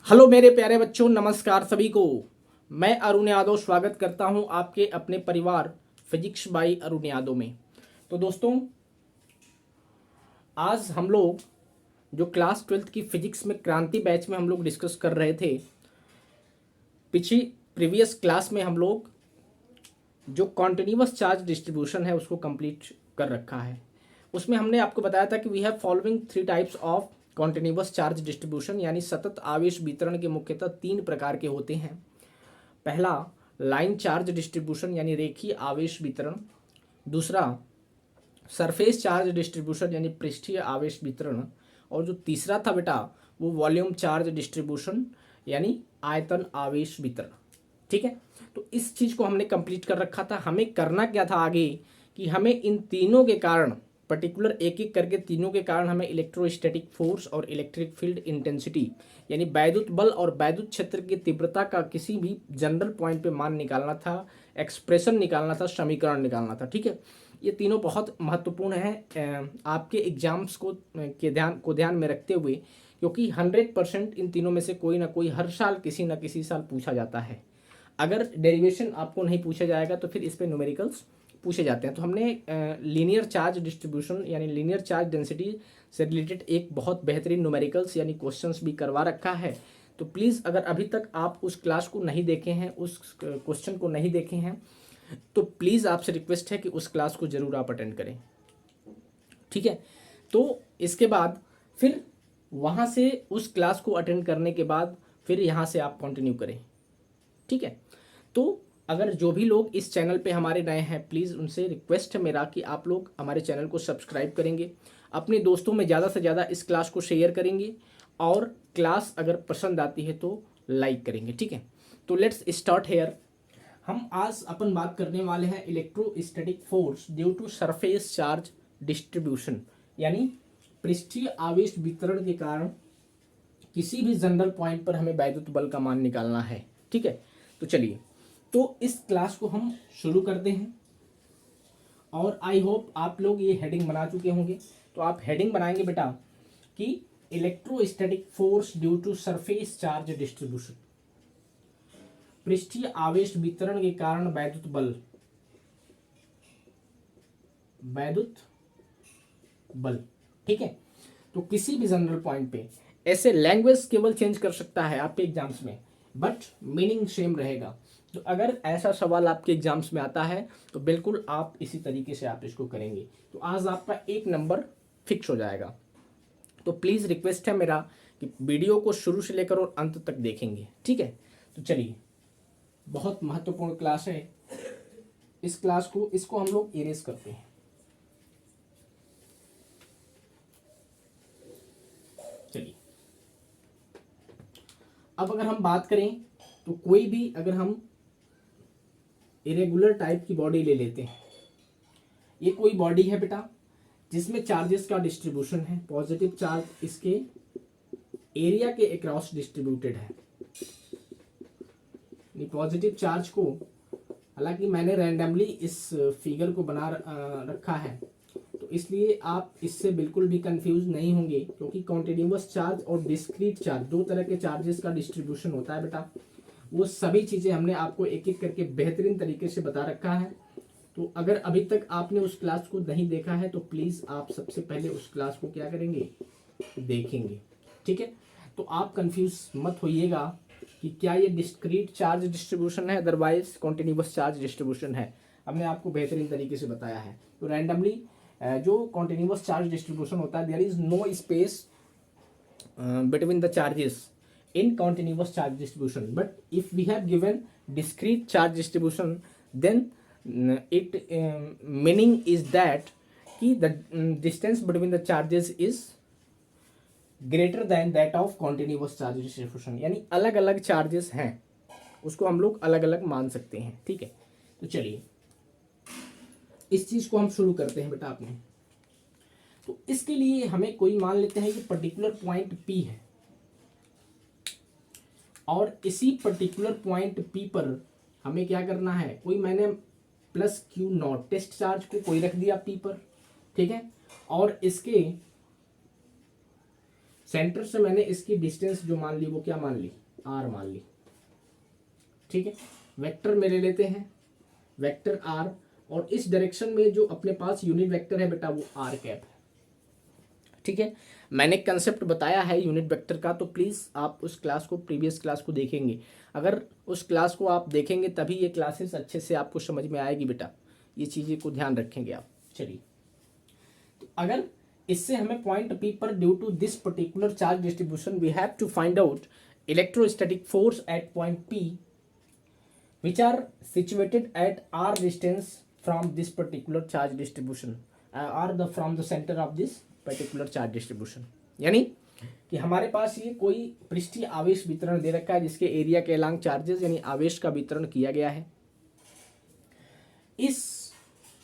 Hello मेरे प्यारे बच्चों, नमस्कार सभी को। मैं अरुण यादव स्वागत करता हूं आपके अपने परिवार फिजिक्स बाई अरुण यादव में। तो दोस्तों, आज हम लोग जो क्लास 12th की फिजिक्स में क्रांति बैच में हम लोग डिस्कस कर रहे थे। पिछली प्रीवियस क्लास में हम लोग जो कॉन्टिन्यूअस चार्ज डिस्ट्रीब्यूशन है उसको कंप्लीट कर रखा है। उसमें हमने आपको बताया था कि we have following 3 types of continuous charge distribution, यानी सतत आवेश वितरण के मुख्यतः 3 प्रकार के होते हैं। पहला लाइन चार्ज डिस्ट्रीब्यूशन यानी रेखीय आवेश वितरण। दूसरा सरफेस चार्ज डिस्ट्रीब्यूशन यानी पृष्ठीय आवेश वितरण। और जो तीसरा था बेटा वो वॉल्यूम चार्ज डिस्ट्रीब्यूशन यानी आयतन आवेश वितरण। ठीक है, तो इस चीज़ को हमने कंप्लीट कर रखा था। हमें करना क्या था आगे कि हमें इन तीनों के कारण पर्टिकुलर एक एक करके तीनों के कारण हमें इलेक्ट्रोस्टैटिक फोर्स और इलेक्ट्रिक फील्ड इंटेंसिटी यानी वैद्युत बल और वैद्युत क्षेत्र की तीव्रता का किसी भी जनरल पॉइंट पे मान निकालना था, एक्सप्रेशन निकालना था, समीकरण निकालना था। ठीक है, ये तीनों बहुत महत्वपूर्ण हैं आपके एग्जाम्स को ध्यान में रखते हुए, क्योंकि 100% इन तीनों में से कोई ना कोई हर साल किसी ना किसी साल पूछा जाता है। अगर डेरिवेशन आपको नहीं पूछा जाएगा तो फिर इस पे न्यूमेरिकल्स पूछे जाते हैं। तो हमने लीनियर चार्ज डिस्ट्रीब्यूशन यानी लीनियर चार्ज डेंसिटी से रिलेटेड एक बहुत बेहतरीन न्यूमेरिकल्स यानी क्वेश्चंस भी करवा रखा है। तो प्लीज़ अगर अभी तक आप उस क्लास को नहीं देखे हैं, उस क्वेश्चन को नहीं देखे हैं, तो प्लीज़ आपसे रिक्वेस्ट है कि उस क्लास को ज़रूर आप अटेंड करें। ठीक है, तो इसके बाद फिर वहाँ से उस क्लास को अटेंड करने के बाद फिर यहाँ से आप कंटिन्यू करें। ठीक है, तो अगर जो भी लोग इस चैनल पे हमारे नए हैं, प्लीज़ उनसे रिक्वेस्ट है मेरा कि आप लोग हमारे चैनल को सब्सक्राइब करेंगे, अपने दोस्तों में ज़्यादा से ज़्यादा इस क्लास को शेयर करेंगे और क्लास अगर पसंद आती है तो लाइक करेंगे। ठीक है, तो लेट्स स्टार्ट हेयर। हम आज अपन बात करने वाले हैं electrostatic force due to surface charge distribution यानी पृष्ठीय आवेश वितरण के कारण किसी भी जनरल पॉइंट पर हमें वैद्युत बल का मान निकालना है। ठीक है, तो चलिए, तो इस क्लास को हम शुरू करते हैं और आई होप आप लोग ये हेडिंग बना चुके होंगे। तो आप हेडिंग बनाएंगे बेटा कि electrostatic force due to surface charge distribution, पृष्ठीय आवेश वितरण के कारण वैद्युत बल, वैद्युत बल। ठीक है, तो किसी भी जनरल पॉइंट पे ऐसे लैंग्वेज केवल चेंज कर सकता है आपके एग्जाम्स में, बट मीनिंग सेम रहेगा। तो अगर ऐसा सवाल आपके एग्जाम्स में आता है तो बिल्कुल आप इसी तरीके से आप इसको करेंगे। तो आज आपका 1 नंबर फिक्स हो जाएगा। तो प्लीज़ रिक्वेस्ट है मेरा कि वीडियो को शुरू से लेकर और अंत तक देखेंगे। ठीक है, तो चलिए, बहुत महत्वपूर्ण क्लास है। इस क्लास को इसको हम लोग इरेज करते हैं। चलिए, अब अगर हम बात करें तो कोई भी अगर हम इरेगुलर टाइप की बॉडी ले लेते हैं, ये कोई बॉडी है बेटा जिसमें चार्जेस का डिस्ट्रीब्यूशन है, पॉजिटिव चार्ज इसके एरिया के अक्रॉस डिस्ट्रीब्यूटेड है। पॉजिटिव चार्ज को, हालांकि मैंने रैंडमली इस फिगर को बना रखा है, तो इसलिए आप इससे बिल्कुल भी कंफ्यूज नहीं होंगे, क्योंकि कॉन्टिन्यूअस चार्ज और डिस्क्रीट चार्ज 2 तरह के चार्जेस का डिस्ट्रीब्यूशन होता है बेटा। वो सभी चीज़ें हमने आपको एक एक करके बेहतरीन तरीके से बता रखा है। तो अगर अभी तक आपने उस क्लास को नहीं देखा है तो प्लीज़ आप सबसे पहले उस क्लास को क्या करेंगे, देखेंगे। ठीक है, तो आप कंफ्यूज मत होइएगा कि क्या ये डिस्क्रीट चार्ज डिस्ट्रीब्यूशन है अदरवाइज कॉन्टिन्यूअस चार्ज डिस्ट्रीब्यूशन है। हमने आपको बेहतरीन तरीके से बताया है। तो रैंडमली जो कॉन्टिन्यूअस चार्ज डिस्ट्रीब्यूशन होता है, there is no space between the charges in continuous charge distribution, but if we have given discrete charge distribution, then it meaning is that कि the distance between the charges is greater than that of continuous charge distribution, यानी अलग अलग charges हैं, उसको हम लोग अलग अलग मान सकते हैं। ठीक है, तो चलिए इस चीज को हम शुरू करते हैं बेटा आपने। तो इसके लिए हमें कोई मान लेते हैं कि पर्टिकुलर पॉइंट P है और इसी पर्टिकुलर पॉइंट P पर हमें क्या करना है, कोई मैंने plus Q naught test charge को कोई रख दिया P पर। ठीक है, और इसके सेंटर से मैंने इसकी डिस्टेंस जो मान ली वो क्या मान ली, आर मान ली, ठीक है। वेक्टर मेरे लेते हैं वेक्टर आर, और इस डायरेक्शन में जो अपने पास यूनिट वेक्टर है बेटा वो आर कैप है, ठीक है। मैंने कंसेप्ट बताया है यूनिट वेक्टर का, तो प्लीज़ आप उस क्लास को, प्रीवियस क्लास को देखेंगे। अगर उस क्लास को आप देखेंगे तभी ये क्लासेस अच्छे से आपको समझ में आएगी बेटा, ये चीज़ें को ध्यान रखेंगे आप। चलिए, तो अगर इससे हमें पॉइंट पी पर due to this particular charge distribution we have to find out electrostatic force at point P which are situated at r distance from this particular charge distribution or the from the center of this particular charge distribution। यानी कि हमारे पास ये कोई पृष्ठीय आवेश वितरण दे रखा है जिसके एरिया के अलोंग चार्जेस यानी आवेश का वितरण किया गया है। इस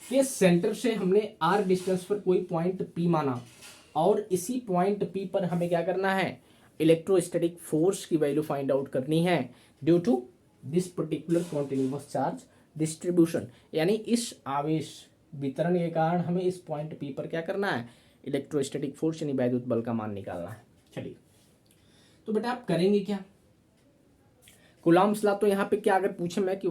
के सेंटर से हमने r डिस्टेंस पर कोई पॉइंट p माना, और इसी पॉइंट p पर हमें क्या करना है, इलेक्ट्रोस्टैटिक फोर्स की वैल्यू फाइंड आउट करनी है due to this particular continuous charge distribution. यानी इस आवेश वितरण के कारण हमें इस पॉइंट पी पर क्या करना है, इलेक्ट्रोस्टैटिक फोर्स यानी वैद्युत बल का मान निकालना है। चलिए, तो बेटा आप करेंगे क्या, कूलॉम्स लॉ, तो यहाँ पे क्या अगर पूछे मैं कि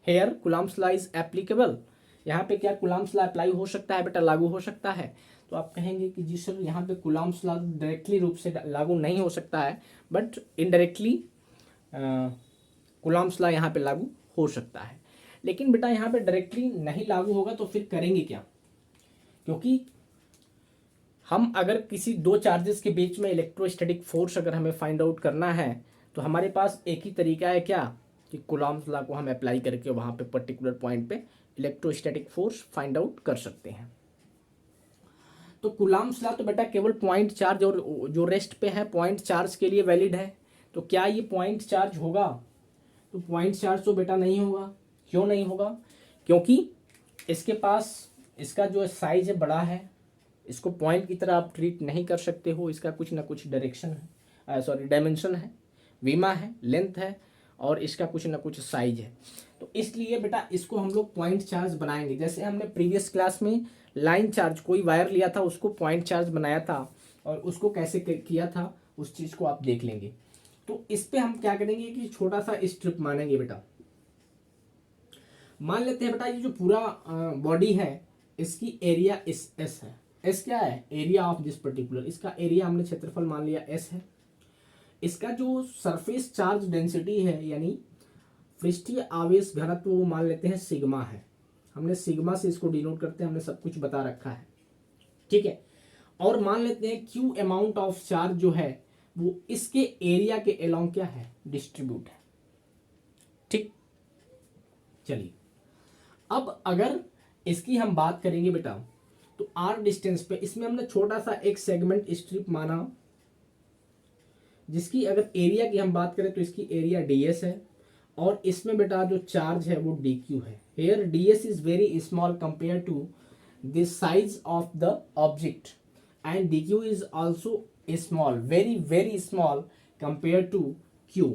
here Coulomb's law is applicable, यहाँ पे क्या कूलॉम्स लॉ अप्लाई हो सकता है बेटा, लागू हो सकता है। तो आप कहेंगे कि जी सर यहाँ पे कूलॉम्स लॉ डायरेक्टली रूप से लागू नहीं हो सकता है, बट इनडायरेक्टली कूलॉम्स लॉ यहाँ पे लागू हो सकता है। लेकिन बेटा यहाँ पे डायरेक्टली नहीं लागू होगा तो फिर करेंगे क्या, क्योंकि हम अगर किसी दो चार्जेस के बीच में इलेक्ट्रोस्टैटिक फोर्स अगर हमें फाइंड आउट करना है तो हमारे पास एक ही तरीका है क्या, कि कूलॉम्स लॉ को हम अप्लाई करके वहाँ पे पर्टिकुलर पॉइंट पे इलेक्ट्रोस्टैटिक फोर्स फाइंड आउट कर सकते हैं। तो कूलॉम्स लॉ तो बेटा केवल पॉइंट चार्ज और जो रेस्ट पे है पॉइंट चार्ज के लिए वैलिड है। तो क्या ये पॉइंट चार्ज होगा, तो पॉइंट चार्ज तो बेटा नहीं होगा। क्यों नहीं होगा, क्योंकि इसके पास इसका जो साइज है बड़ा है, इसको पॉइंट की तरह आप ट्रीट नहीं कर सकते हो, इसका कुछ ना कुछ डायरेक्शन है, सॉरी डायमेंशन है, विमा है, लेंथ है, और इसका कुछ ना कुछ साइज है। तो इसलिए बेटा इसको हम लोग पॉइंट चार्ज बनाएंगे। जैसे हमने प्रीवियस क्लास में लाइन चार्ज, कोई वायर लिया था उसको पॉइंट चार्ज बनाया था, और उसको कैसे किया था उस चीज़ को आप देख लेंगे। तो इस पे हम क्या करेंगे कि छोटा सा स्ट्रिप मानेंगे बेटा। मान लेते हैं बेटा ये जो पूरा बॉडी है इसकी एरिया इस एस है। एस क्या है, एरिया ऑफ दिस पर्टिकुलर, इसका एरिया हमने क्षेत्रफल मान लिया एस है। इसका जो सरफेस चार्ज डेंसिटी है यानी पृष्ठीय आवेश घनत्व वो मान लेते हैं सिग्मा है। हमने सिग्मा से इसको डिनोट करते हैं, हमने सब कुछ बता रखा है, ठीक है। और मान लेते हैं क्यू अमाउंट ऑफ चार्ज जो है वो इसके एरिया के अलोंग क्या है, डिस्ट्रीब्यूट है, ठीक। चलिए, अब अगर इसकी हम बात करेंगे बेटा तो आर डिस्टेंस पे इसमें हमने छोटा सा एक सेगमेंट स्ट्रिप माना, जिसकी अगर एरिया की हम बात करें तो इसकी एरिया ds है, और इसमें बेटा जो चार्ज है वो dq है। Here ds is very small compare to the size of the object, and dq is also small, very small compared to q.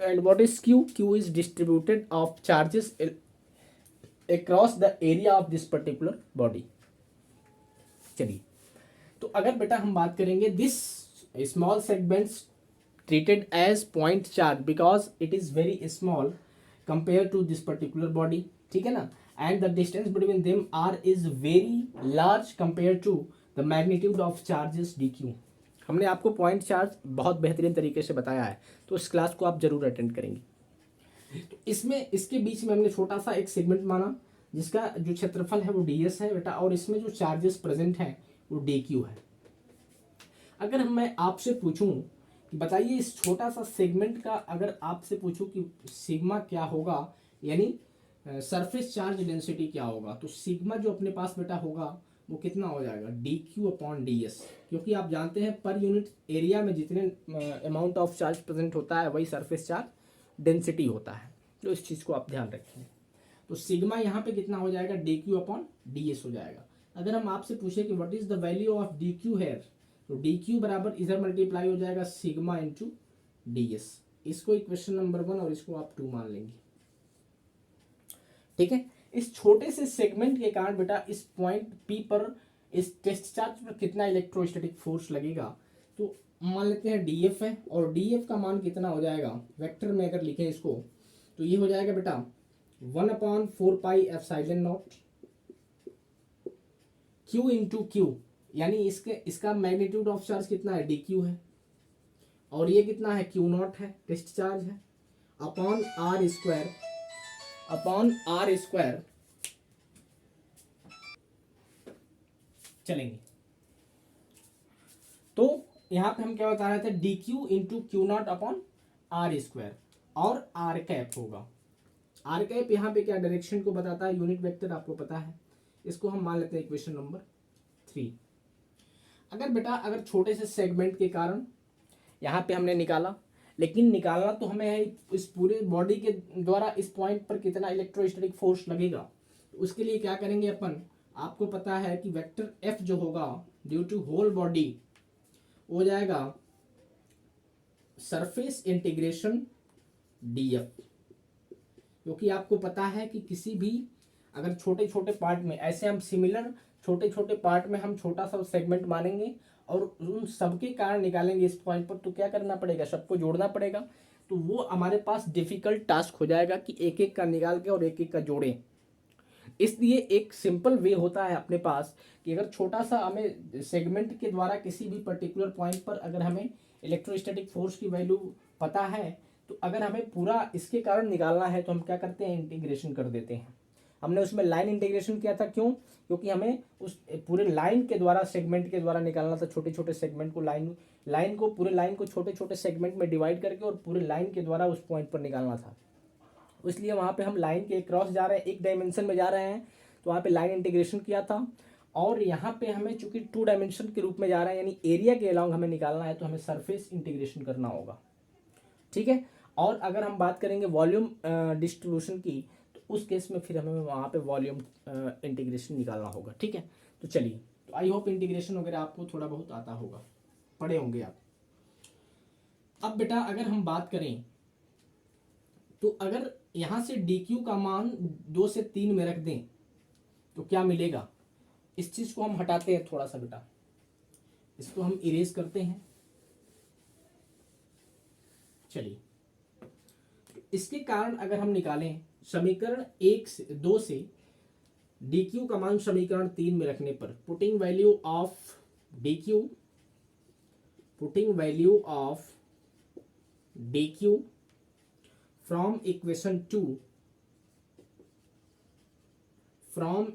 And what is q? q is distributed of charges across the area of this particular body। चलिए, तो अगर बेटा हम बात करेंगे this small segments treated as point charge because it is very small compared to this particular body, ठीक है ना, and the distance between them r is very large compared to the magnitude of charges dq। हमने आपको point charge बहुत बेहतरीन तरीके से बताया है, तो इस क्लास को आप जरूर अटेंड करेंगे। तो इसमें इसके बीच में हमने छोटा सा एक सेगमेंट माना जिसका जो क्षेत्रफल है वो ds है बेटा, और इसमें जो चार्जेस प्रेजेंट है वो dq है। अगर मैं आपसे पूछूं कि बताइए इस छोटा सा सेगमेंट का, अगर आपसे पूछूं कि सिग्मा क्या होगा यानी सरफेस चार्ज डेंसिटी क्या होगा, तो सिग्मा जो अपने पास बेटा होगा वो कितना हो जाएगा, dq अपॉन ds। क्योंकि आप जानते हैं पर यूनिट एरिया में जितने अमाउंट ऑफ चार्ज प्रेजेंट होता है वही सरफेस चार्ज डेंसिटी होता है, तो इस चीज़ को आप ध्यान रखें। तो सिग्मा यहाँ पे कितना हो जाएगा, dq अपॉन ds हो जाएगा। अगर हम आपसे पूछे कि what is the value of dq here, तो dq बराबर इधर मल्टीप्लाई हो जाएगा सिग्मा इंटू ds। इसको इक्वेशन नंबर 1 और इसको आप 2 मान लेंगे, ठीक है। इस छोटे से सेगमेंट के कारण बेटा इस पॉइंट P पर इस टेस्ट चार्ज पर कितना इलेक्ट्रोस्टैटिक फोर्स लगेगा तो मान लेते हैं डी एफ है, और डी एफ का मान कितना हो जाएगा, वेक्टर में अगर लिखें इसको तो ये हो जाएगा बेटा 1/4πε0 क्यू इंटू क्यू, यानी इसका मैग्नीट्यूड ऑफ चार्ज कितना है, डी क्यू है, और ये कितना है, क्यू नॉट है, टेस्ट चार्ज है, अपॉन आर स्क्वायर चलेंगे। तो यहां पे हम क्या बता रहे थे, D Q into Q not upon R square, और आर कैप होगा। आर कैप यहाँ पे क्या डायरेक्शन को बताता है, यूनिट वेक्टर आपको पता है, इसको हम मान लेते हैं इक्वेशन नंबर 3। अगर छोटे से सेगमेंट के कारण यहाँ पे हमने निकाला, लेकिन निकालना तो हमें है इस पूरे बॉडी के द्वारा इस पॉइंट पर कितना इलेक्ट्रोस्टैटिक फोर्स लगेगा, तो उसके लिए क्या करेंगे अपन, आपको पता है कि वेक्टर एफ जो होगा ड्यू टू होल बॉडी हो जाएगा सरफेस इंटीग्रेशन डी एफ, क्योंकि आपको पता है कि किसी भी अगर छोटे छोटे पार्ट में ऐसे हम सिमिलर छोटे छोटे पार्ट में हम छोटा सा सेगमेंट मानेंगे और उन सबके कारण निकालेंगे इस पॉइंट पर, तो क्या करना पड़ेगा, सबको जोड़ना पड़ेगा, तो वो हमारे पास डिफिकल्ट टास्क हो जाएगा कि एक एक का निकाल के और एक एक का जोड़ें। इसलिए एक सिंपल वे होता है अपने पास कि अगर छोटा सा हमें सेगमेंट के द्वारा किसी भी पर्टिकुलर पॉइंट पर अगर हमें इलेक्ट्रोस्टैटिक फोर्स की वैल्यू पता है, तो अगर हमें पूरा इसके कारण निकालना है तो हम क्या करते हैं, इंटीग्रेशन कर देते हैं। हमने उसमें लाइन इंटीग्रेशन किया था, क्यों, क्योंकि हमें उस पूरे लाइन के द्वारा सेगमेंट के द्वारा निकालना था, छोटे छोटे सेगमेंट को पूरे लाइन को छोटे छोटे सेगमेंट में डिवाइड करके और पूरे लाइन के द्वारा उस पॉइंट पर निकालना था। इसलिए वहाँ पे हम लाइन के क्रॉस जा रहे हैं, एक डायमेंशन में जा रहे हैं, तो वहाँ पे लाइन इंटीग्रेशन किया था। और यहाँ पे हमें चूंकि 2 डायमेंशन के रूप में जा रहा है, यानी एरिया के अलॉन्ग हमें निकालना है, तो हमें सरफेस इंटीग्रेशन करना होगा, ठीक है। और अगर हम बात करेंगे वॉल्यूम डिस्ट्रीब्यूशन की, तो उस केस में फिर हमें वहाँ पे वॉल्यूम इंटीग्रेशन निकालना होगा, ठीक है। तो चलिए, तो आई होप इंटीग्रेशन वगैरह आपको थोड़ा बहुत आता होगा, पढ़े होंगे आप। अब बेटा अगर हम बात करें तो अगर यहाँ से डी क्यू का मान 2 से 3 में रख दें तो क्या मिलेगा, इस चीज को हम हटाते हैं थोड़ा सा बेटा, इसको हम इरेज करते हैं। चलिए, इसके कारण अगर हम निकालें समीकरण 2 से डी क्यू का मान समीकरण 3 में रखने पर, putting value of D Q from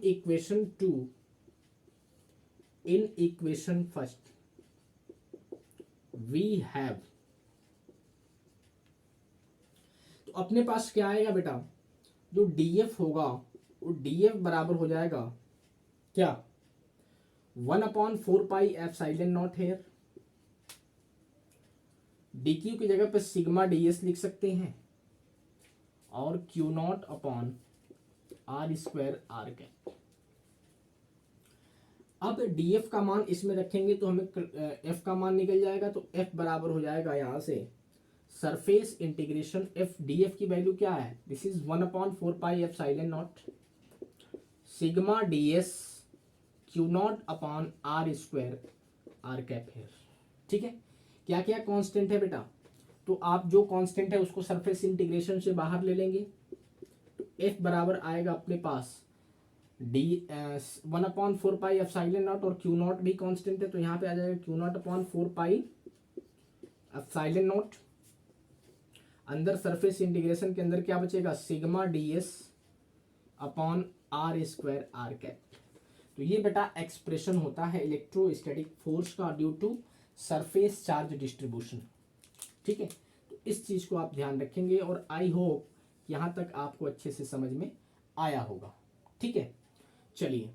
equation 2 in equation first we have, तो अपने पास क्या आएगा बेटा, जो df होगा वो df बराबर हो जाएगा क्या, 1/4πε0 है, dq की जगह पे सिग्मा ds लिख सकते हैं, और Q not upon R square R cap. अब डी एफ का मान इसमें रखेंगे तो हमें एफ का मान निकल जाएगा, तो एफ बराबर हो जाएगा यहां से surface integration F, D F की वैल्यू क्या है, this is 1/4πε0 sigma D S Q not upon R square R cap है, ठीक है। क्या क्या कांस्टेंट है बेटा, तो आप जो कांस्टेंट है उसको सरफेस इंटीग्रेशन से बाहर ले लेंगे, तो एफ बराबर आएगा अपने पास डी 1/4πε0, और क्यू नॉट भी कांस्टेंट है, तो यहाँ पे आ जाएगा क्यू नॉट अपॉन 4πε0, अंदर सरफेस इंटीग्रेशन के अंदर क्या बचेगा, sigma D S upon R square R cap. तो ये बेटा एक्सप्रेशन होता है इलेक्ट्रोस्टैटिक फोर्स का due to surface charge distribution, ठीक है। तो इस चीज को आप ध्यान रखेंगे, और आई होप यहां तक आपको अच्छे से समझ में आया होगा, ठीक है। चलिए,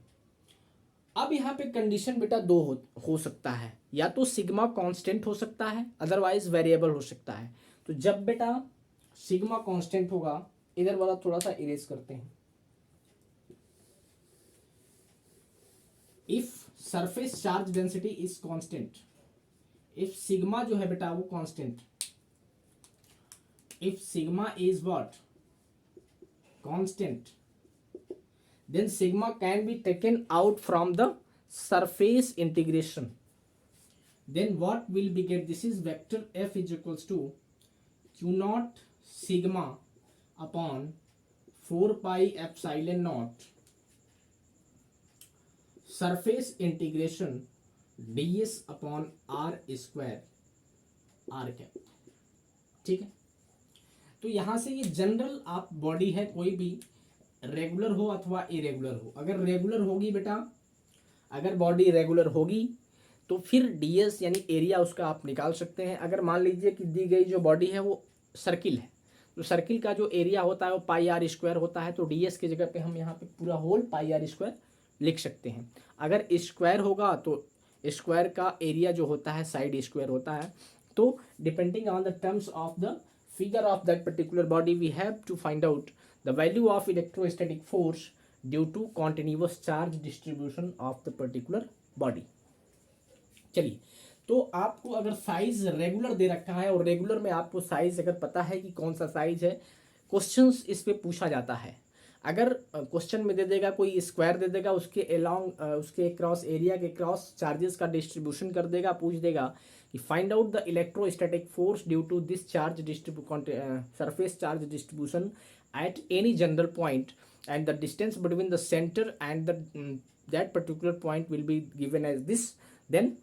अब यहाँ पे कंडीशन बेटा 2 हो सकता है, या तो सिग्मा कांस्टेंट हो सकता है, अदरवाइज वेरिएबल हो सकता है। तो जब बेटा सिग्मा कांस्टेंट होगा, इधर वाला थोड़ा सा इरेज करते हैं, if surface charge density is constant, if sigma जो है बेटा वो constant, if sigma is what, constant, then sigma can be taken out from the surface integration, then what will be get, this is vector F is equals to Q naught sigma upon 4 pi epsilon naught surface integration ds upon R square R cap. ठीक है, तो यहां से ये general आप body है, कोई भी रेगुलर हो अथवा इरेगुलर हो, अगर रेगुलर होगी बेटा, अगर बॉडी रेगुलर होगी तो फिर डीएस यानी एरिया उसका आप निकाल सकते हैं। अगर मान लीजिए कि दी गई जो बॉडी है वो सर्किल है, तो सर्किल का जो एरिया होता है वो पाई आर स्क्वायर होता है, तो डीएस की जगह पे हम यहाँ पे पूरा होल पाई आर स्क्वायर लिख सकते हैं। अगर स्क्वायर होगा तो स्क्वायर का एरिया जो होता है साइड स्क्वायर होता है। तो depending on the terms of the figure of that particular body we have to find out the value of electrostatic force due to continuous charge distribution of the particular body. चलिए, तो आपको अगर size regular दे रखा है और regular में आपको size अगर पता है कि कौन सा साइज है, क्वेश्चंस इस पे पूछा जाता है। अगर क्वेश्चन में दे देगा कोई स्क्वायर दे देगा, उसके अलोंग उसके क्रॉस एरिया के क्रॉस चार्जेस का डिस्ट्रीब्यूशन कर देगा, पूछ देगा कि find out the electrostatic force due to this charge surface charge distribution at any general point and the distance between the centre and the that particular point will be given as this, then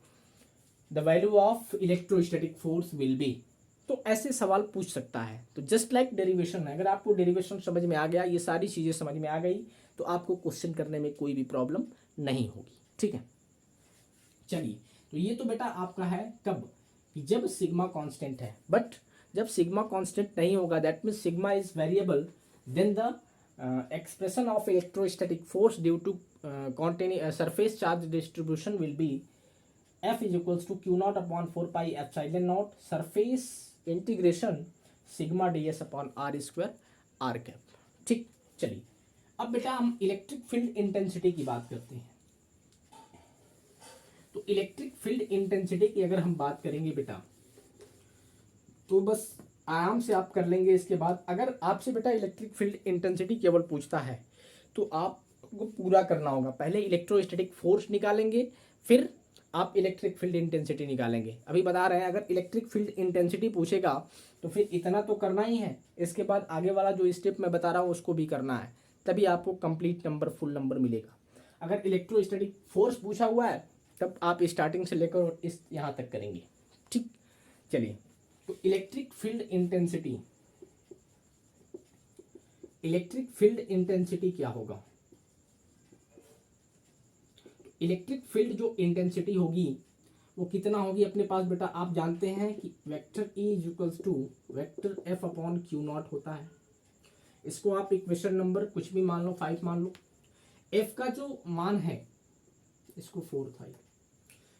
the value of electrostatic force will be. तो ऐसे सवाल पूछ सकता है। तो just like derivation है, अगर आपको डेरिवेशन समझ में आ गया, ये सारी चीज़ें समझ में आ गई, तो आपको क्वेश्चन करने में कोई भी प्रॉब्लम नहीं होगी। ठीक है, चलिए, तो ये तो बेटा आपका है कब, कि जब सिग्मा कांस्टेंट है। बट जब सिग्मा कांस्टेंट नहीं होगा, that means sigma is variable, then the expression of electrostatic force due to surface charge distribution will be F is equals to Q naught upon 4 pi epsilon naught surface integration sigma ds upon r square r cap। ठीक, चलिए, अब बेटा हम electric field intensity की बात करते हैं। तो इलेक्ट्रिक फील्ड इंटेंसिटी की अगर हम बात करेंगे बेटा, तो बस आराम से आप कर लेंगे। इसके बाद अगर आपसे बेटा इलेक्ट्रिक फील्ड इंटेंसिटी केवल पूछता है तो आपको पूरा करना होगा, पहले इलेक्ट्रोस्टैटिक फोर्स निकालेंगे, फिर आप इलेक्ट्रिक फील्ड इंटेंसिटी निकालेंगे। अभी बता रहे हैं, अगर इलेक्ट्रिक फील्ड इंटेंसिटी पूछेगा तो फिर इतना तो करना ही है, इसके बाद आगे वाला जो स्टेप मैं बता रहा हूँ उसको भी करना है, तभी आपको कंप्लीट नंबर, फुल नंबर मिलेगा। अगर इलेक्ट्रोस्टैटिक फोर्स पूछा हुआ है तब आप स्टार्टिंग से लेकर इस यहाँ तक करेंगे। ठीक, चलिए, तो electric field intensity, electric field intensity क्या होगा? इलेक्ट्रिक फील्ड जो इंटेंसिटी होगी वो कितना होगी अपने पास बेटा, आप जानते हैं कि vector E is equals to vector F upon Q naught होता है। इसको आप इक्वेशन नंबर कुछ भी मान लो, 5 मान लो। F का जो मान है इसको 4 था,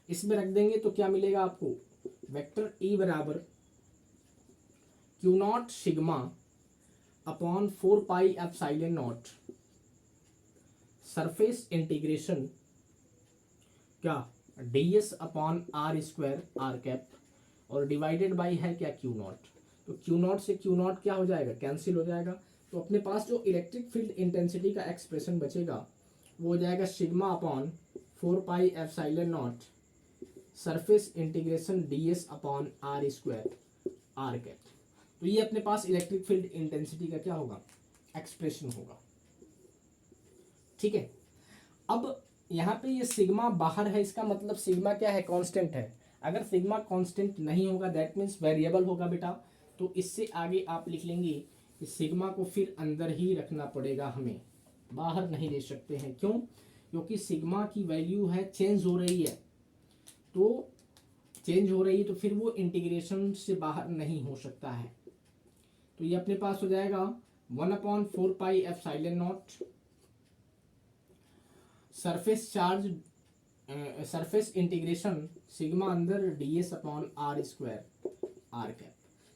इसमें रख देंगे तो क्या मिलेगा आपको, वेक्टर E बराबर Q naught sigma upon 4 pi epsilon naught surface integration क्या, ds upon R square R cap, और डिवाइडेड बाई है क्या, Q नॉट। तो Q नॉट से Q नॉट क्या हो जाएगा, कैंसिल हो जाएगा। तो अपने पास जो इलेक्ट्रिक फील्ड इंटेंसिटी का एक्सप्रेशन बचेगा वो हो जाएगा sigma upon 4 pi epsilon naught surface integration ds upon R square R cap. तो ये अपने पास इलेक्ट्रिक फील्ड इंटेंसिटी का क्या होगा, एक्सप्रेशन होगा। ठीक है, अब यहाँ पे ये सिग्मा बाहर है, इसका मतलब सिग्मा क्या है, कांस्टेंट है। अगर सिग्मा कांस्टेंट नहीं होगा दैट मीन्स वेरिएबल होगा बेटा, तो इससे आगे आप लिख लेंगे कि सिग्मा को फिर अंदर ही रखना पड़ेगा, हमें बाहर नहीं ले सकते हैं। क्यों? क्योंकि सिग्मा की वैल्यू है चेंज हो रही है, तो चेंज हो रही है तो फिर वो इंटीग्रेशन से बाहर नहीं हो सकता है। तो ये अपने पास हो जाएगा 1/4 pi epsilon naught surface charge surface integration sigma अंदर ds upon R square R cap.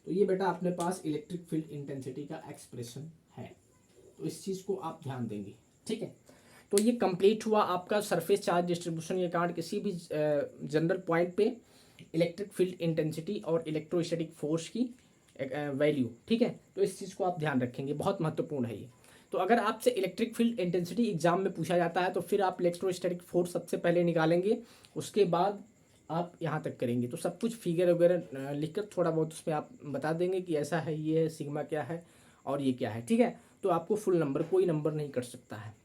तो ये बेटा अपने पास इलेक्ट्रिक फील्ड इंटेंसिटी का एक्सप्रेशन है, तो इस चीज़ को आप ध्यान देंगे। ठीक है, तो ये कंप्लीट हुआ आपका सरफेस चार्ज डिस्ट्रीब्यूशन के कारण किसी भी जनरल पॉइंट पे इलेक्ट्रिक फील्ड इंटेंसिटी और इलेक्ट्रोस्टैटिक फोर्स की वैल्यू। ठीक है, तो इस चीज़ को आप ध्यान रखेंगे, बहुत महत्वपूर्ण है ये। तो अगर आपसे इलेक्ट्रिक फील्ड इंटेंसिटी एग्जाम में पूछा जाता है तो फिर आप इलेक्ट्रोस्टैटिक फोर्स सबसे पहले निकालेंगे, उसके बाद आप यहाँ तक करेंगे। तो सब कुछ फिगर वगैरह लिख कर थोड़ा बहुत उसमें आप बता देंगे कि ऐसा है, ये है, सिग्मा क्या है और ये क्या है, ठीक है। तो आपको फुल नंबर, कोई नंबर नहीं कट सकता है।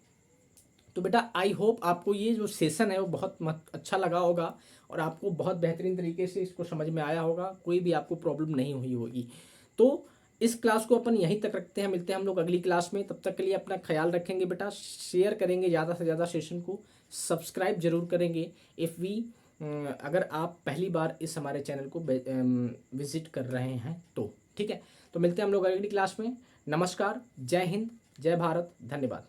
तो बेटा आई होप आपको ये जो सेशन है वो बहुत अच्छा लगा होगा और आपको बहुत बेहतरीन तरीके से इसको समझ में आया होगा, कोई भी आपको प्रॉब्लम नहीं हुई होगी। तो इस क्लास को अपन यहीं तक रखते हैं, मिलते हैं हम लोग अगली क्लास में। तब तक के लिए अपना ख्याल रखेंगे बेटा, शेयर करेंगे ज़्यादा से ज़्यादा सेशन को, सब्सक्राइब जरूर करेंगे इफ़ वी अगर आप पहली बार इस हमारे चैनल को विजिट कर रहे हैं तो, ठीक है। तो मिलते हैं हम लोग अगली क्लास में। नमस्कार, जय हिंद, जय भारत, धन्यवाद।